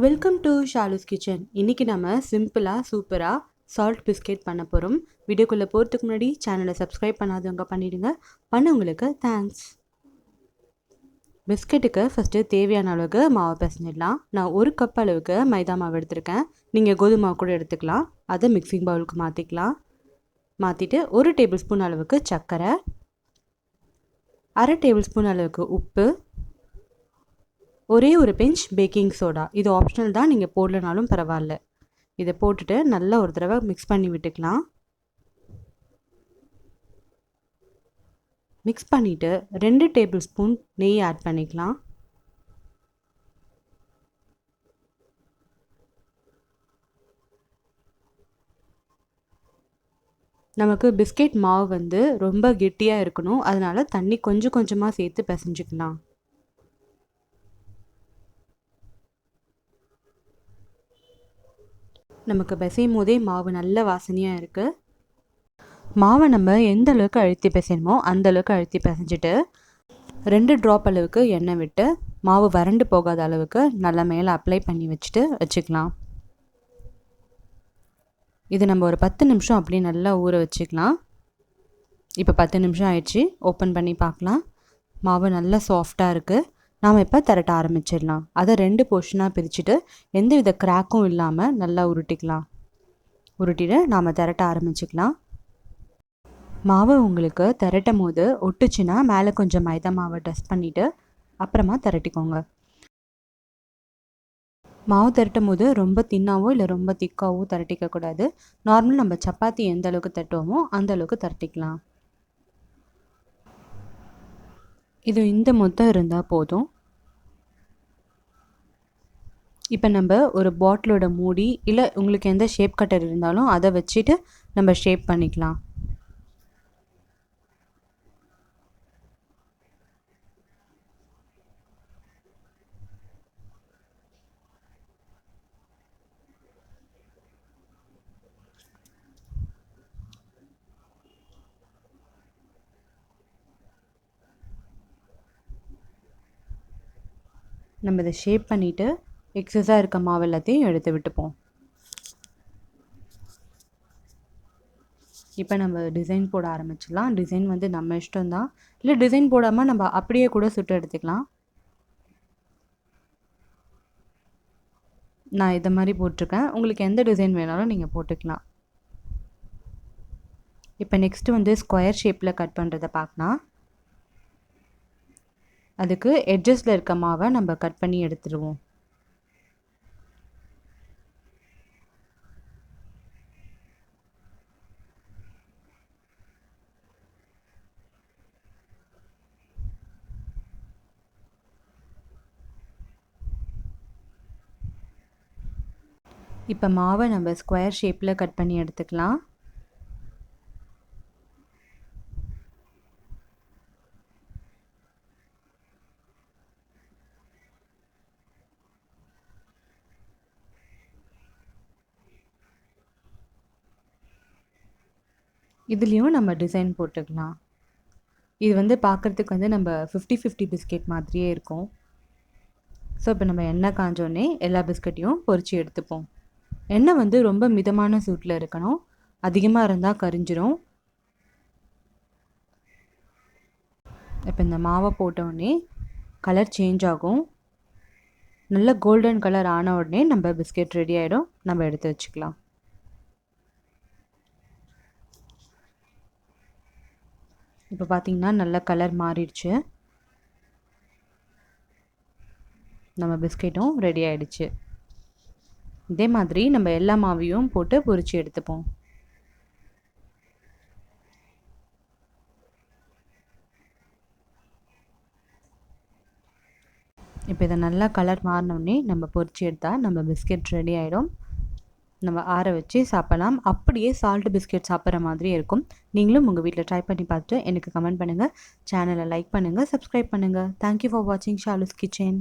Welcome to Shalu's kitchen. இன்றைக்கி நம்ம சிம்பிளாக சூப்பராக சால்ட் பிஸ்கெட் பண்ண போகிறோம். வீடியோக்குள்ளே போகிறதுக்கு முன்னாடி சேனலை சப்ஸ்கிரைப் பண்ணாதவங்க பண்ணிவிடுங்க. பண்ணவங்களுக்கு தேங்க்ஸ். பிஸ்கெட்டுக்கு ஃபஸ்ட்டு தேவையான அளவுக்கு மாவு பிசைஞ்சிடலாம். நான் 1 கப் அளவுக்கு மைதா மாவு எடுத்திருக்கேன். நீங்கள் கோதுமை மாவு கூட எடுத்துக்கலாம். அதை மிக்சிங் பவுலுக்கு மாற்றிக்கலாம். மாற்றிட்டு 1 டேபிள் ஸ்பூன் அளவுக்கு சர்க்கரை, 1/2 டேபிள் ஸ்பூன் அளவுக்கு உப்பு, ஒரே ஒரு பிஞ்ச் பேக்கிங் சோடா. இது ஆப்ஷனல் தான், நீங்கள் போடலனாலும் பரவாயில்ல. இதை போட்டுட்டு நல்லா ஒரு தடவை மிக்ஸ் பண்ணி விட்டுக்கலாம். மிக்ஸ் பண்ணிவிட்டு 2 டேபிள் ஸ்பூன் நெய் ஆட் பண்ணிக்கலாம். நமக்கு பிஸ்கெட் மாவு வந்து ரொம்ப கெட்டியாக இருக்கணும். அதனால் தண்ணி கொஞ்சம் கொஞ்சமாக சேர்த்து பிசைஞ்சிக்கலாம். நமக்கு பிசையும் போதே மாவு நல்ல வாசனையாக இருக்குது. மாவை நம்ம எந்த அளவுக்கு அழுத்தி பிசையணுமோ அந்த அளவுக்கு அழுத்தி பிசைஞ்சிட்டு 2 ட்ராப் அளவுக்கு எண்ணெய் விட்டு மாவு வறண்டு போகாத அளவுக்கு நல்லா மேலே அப்ளை பண்ணி வச்சுக்கலாம். இது நம்ம ஒரு 10 நிமிஷம் அப்படியே நல்லா ஊற வச்சுக்கலாம். இப்போ 10 நிமிஷம் ஆயிடுச்சு. ஓப்பன் பண்ணி பார்க்கலாம். மாவு நல்லா சாஃப்டாக இருக்குது. நாம் இப்போ திரட்ட ஆரம்பிச்சிடலாம். அதை 2 போர்ஷனாக பிரிச்சுட்டு எந்தவித கிராக்கும் இல்லாமல் நல்லா உருட்டிக்கலாம். உருட்டிட்டு நாம் திரட்ட ஆரம்பிச்சுக்கலாம். மாவு உங்களுக்கு திரட்டும் போது ஒட்டுச்சுன்னா மேலே கொஞ்சம் மைதா மாவை டஸ்ட் பண்ணிவிட்டு அப்புறமா திரட்டிக்கோங்க. மாவு திரட்டும் போது ரொம்ப தின்னாவோ இல்லை ரொம்ப திக்காவோ திரட்டிக்கக்கூடாது. நார்மல் நம்ம சப்பாத்தி எந்த அளவுக்கு தட்டுவோமோ அந்த அளவுக்கு திரட்டிக்கலாம். இது இந்த மொத்தம் இருந்தால் போதும். இப்போ நம்ம ஒரு பாட்டிலோட மூடி இல்லை உங்களுக்கு எந்த ஷேப் கட்டர் இருந்தாலும் அதை வச்சுட்டு நம்ம ஷேப் பண்ணிக்கலாம். நம்ம இதை ஷேப் பண்ணிவிட்டு எக்ஸஸாக இருக்க மாவு எல்லாத்தையும் எடுத்து விட்டுப்போம். இப்போ நம்ம டிசைன் போட ஆரம்பிச்சிடலாம். டிசைன் வந்து நம்ம இஷ்டம்தான். இல்லை டிசைன் போடாமல் நம்ம அப்படியே கூட சுட்டு எடுத்துக்கலாம். நான் இதை மாதிரி போட்டிருக்கேன். உங்களுக்கு எந்த டிசைன் வேணாலும் நீங்கள் போட்டுக்கலாம். இப்போ நெக்ஸ்ட்டு வந்து ஸ்கொயர் ஷேப்பில் கட் பண்ணுறதை பார்க்கலாம். அதுக்கு எட்ஜஸில் இருக்க மாவை நம்ம கட் பண்ணி எடுத்துடுவோம். இப்போ மாவை நம்ம ஸ்கொயர் ஷேப்பில் கட் பண்ணி எடுத்துக்கலாம். இதுலேயும் நம்ம டிசைன் போட்டுக்கலாம். இது வந்து பார்க்குறதுக்கு வந்து நம்ம 50-50 பிஸ்கெட் மாதிரியே இருக்கும். ஸோ இப்போ நம்ம எண்ணெய் காஞ்சோடனே எல்லா பிஸ்கெட்டையும் பொரித்து எடுத்துப்போம். எண்ணெய் வந்து ரொம்ப மிதமான சூட்டில் இருக்கணும். அதிகமாக இருந்தால் கரிஞ்சிரும். இப்போ இந்த மாவை போட்டோடனே கலர் சேஞ்ச் ஆகும். நல்ல கோல்டன் கலர் ஆன உடனே நம்ம பிஸ்கெட் ரெடி ஆகிடும். நம்ம எடுத்து வச்சுக்கலாம். இப்போ பார்த்திங்கன்னா நல்ல கலர் மாறிடுச்சு. நம்ம பிஸ்கெட்டும் ரெடி ஆகிடுச்சு. இதே மாதிரி நம்ம எல்லா மாவையும் போட்டு பொரித்து எடுத்துப்போம். இப்போ இதை நல்லா கலர் மாறினோடனே நம்ம பொரித்து எடுத்தால் நம்ம பிஸ்கெட் ரெடி ஆகிடும். நம்ம ஆற வச்சு சாப்பிடலாம். அப்படியே சால்ட் பிஸ்கெட் சாப்பிட்ற மாதிரி இருக்கும். நீங்களும் உங்கள் வீட்டில் ட்ரை பண்ணி பார்த்துட்டு எனக்கு கமெண்ட் பண்ணுங்கள். சேனலை லைக் பண்ணுங்கள், சப்ஸ்கிரைப் பண்ணுங்கள். தேங்க்யூ ஃபார் வாட்சிங் ஷாலுஸ் கிச்சன்.